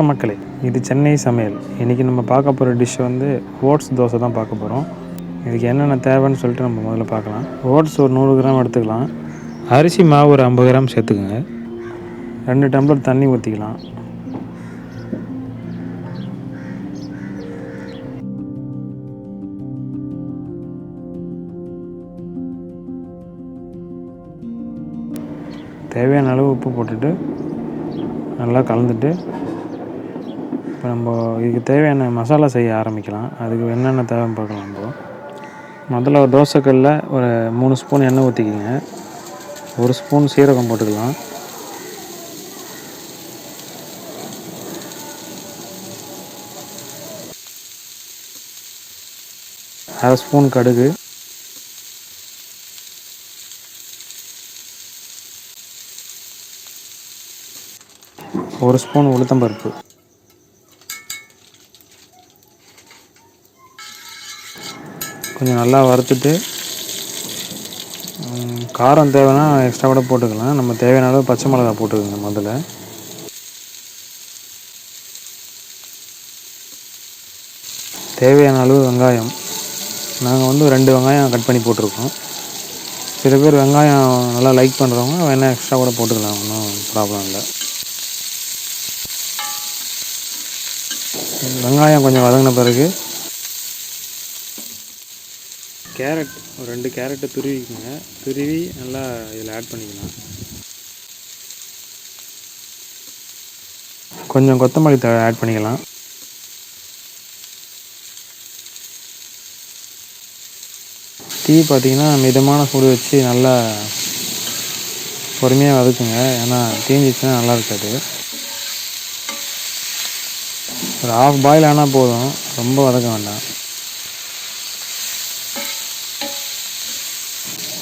வணக்கம் மக்களே, இது சென்னை சமையல். இன்றைக்கி நம்ம பார்க்க போகிற டிஷ் வந்து ஓட்ஸ் தோசை தான் பார்க்க போகிறோம். இதுக்கு என்னென்ன தேவைன்னு சொல்லிட்டு நம்ம முதல்ல பார்க்கலாம். ஓட்ஸ் ஒரு 100 கிராம் எடுத்துக்கலாம். அரிசி மாவு ஒரு 50 கிராம் சேர்த்துக்குங்க. 2 டம்ளர் தண்ணி ஊற்றிக்கலாம். தேவையான அளவு உப்பு போட்டுட்டு நல்லா கலந்துட்டு இப்போ நம்ம இதுக்கு தேவையான மசாலா செய்ய ஆரம்பிக்கலாம். அதுக்கு என்னென்ன தேவைன்னு பார்க்கலாம். நம்ம முதல்ல ஒரு தோசைக்கல்லில் ஒரு 3 ஸ்பூன் எண்ணெய் ஊற்றிக்கிங்க. 1 ஸ்பூன் சீரகம் போட்டுக்கலாம். அரை ஸ்பூன் கடுகு, 1 ஸ்பூன் உளுத்தம்பருப்பு, கொஞ்சம் நல்லா வறுத்துட்டு காரம் தேவைன்னா எக்ஸ்ட்ரா கூட போட்டுக்கலாம். நம்ம தேவையான அளவு பச்சை மிளகாய் போட்டுக்கோங்க. முதல்ல தேவையான அளவு வெங்காயம், நாங்கள் வந்து 2 வெங்காயம் கட் பண்ணி போட்டிருக்கோம். சில பேர் வெங்காயம் நல்லா லைக் பண்ணுறவங்க வேணால் எக்ஸ்ட்ரா கூட போட்டுக்கலாம், ஒன்றும் ப்ராப்ளம் இல்லை. வெங்காயம் கொஞ்சம் வதங்கின பிறகு கேரட் ஒரு 2 கேரட்டை துருவிக்குங்க. துருவி நல்லா இதில் ஆட் பண்ணிக்கலாம். கொஞ்சம் கொத்தமல்லி தழை ஆட் பண்ணிக்கலாம். டீ பார்த்திங்கன்னா மிதமான சூடு வச்சு நல்லா பொறுமையாக வதக்குங்க. ஏன்னா தீஞ்சிச்சுன்னா நல்லா இருக்காது. ஒரு 1/2 பாயில் ஆனால் போதும், ரொம்ப வதக்க வேண்டாம்.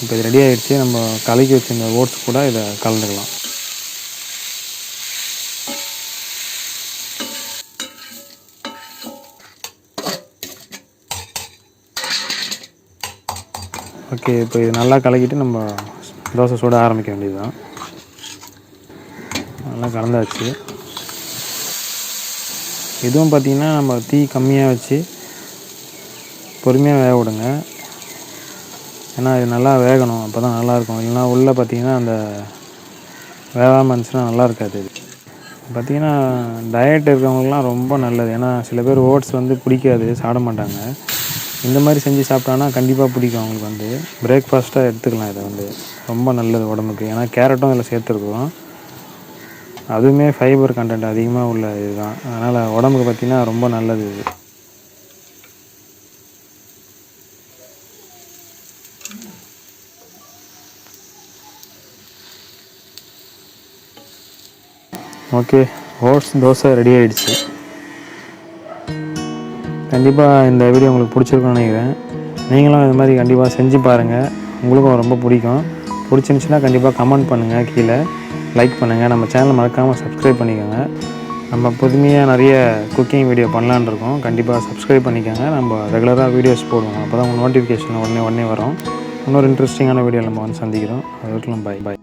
இப்போ இது ரெடி ஆகிடுச்சு. நம்ம கலக்கி வச்சுருந்த ஓட்ஸ் கூட இதை கலந்துக்கலாம். ஓகே, இப்போ இது நல்லா கலக்கிட்டு நம்ம தோசை சுட ஆரம்பிக்க வேண்டியது தான். நல்லா கலந்தாச்சு. இதுவும் பார்த்திங்கன்னா நம்ம தீ கம்மியாக வச்சு பொறுமையாக வேக விடுங்க. ஏன்னா இது நல்லா வேகணும், அப்போ தான் நல்லாயிருக்கும். இல்லைனா உள்ளே பார்த்திங்கன்னா அந்த வேகாமல் இருந்துச்சுன்னா நல்லா இருக்காது. இது பார்த்திங்கன்னா டயட் இருக்கிறவங்களுக்குலாம் ரொம்ப நல்லது. ஏன்னா சில பேர் ஓட்ஸ் வந்து பிடிக்காது, சாப்பிட மாட்டாங்க. இந்த மாதிரி செஞ்சு சாப்பிட்டாங்கன்னா கண்டிப்பாக பிடிக்கும் அவங்களுக்கு. வந்து பிரேக்ஃபாஸ்ட்டாக எடுத்துக்கலாம். இதை வந்து ரொம்ப நல்லது உடம்புக்கு. ஏன்னா கேரட்டும் இதில் சேர்த்துருக்குறோம். அதுவுமே ஃபைபர் கண்டென்ட் அதிகமாக உள்ள இதுதான். அதனால் உடம்புக்கு பார்த்திங்கன்னா ரொம்ப நல்லது இது. ஓகே, ஓட்ஸ் தோசை ரெடி ஆகிடுச்சு. கண்டிப்பாக இந்த வீடியோ உங்களுக்கு பிடிச்சிருக்குன்னு நினைக்கிறேன். நீங்களும் இது மாதிரி கண்டிப்பாக செஞ்சு பாருங்கள். உங்களுக்கும் ரொம்ப பிடிக்கும். பிடிச்சிருந்துச்சின்னா கண்டிப்பாக கமெண்ட் பண்ணுங்கள், கீழே லைக் பண்ணுங்கள். நம்ம சேனலை மறக்காமல் சப்ஸ்கிரைப் பண்ணிக்கோங்க. நம்ம புதுமையாக நிறைய குக்கிங் வீடியோ பண்ணலான்னு இருக்கோம். கண்டிப்பாக சப்ஸ்கிரைப் பண்ணிக்கோங்க. நம்ம ரெகுலராக வீடியோஸ் போடுவோம். அப்போ தான் உங்கள் நோட்டிஃபிகேஷன் உடனே வரும். இன்னொரு இன்ட்ரெஸ்டிங்கான வீடியோ நம்ம வந்து சந்திக்கிறோம். அது வரைக்கும் பாய்.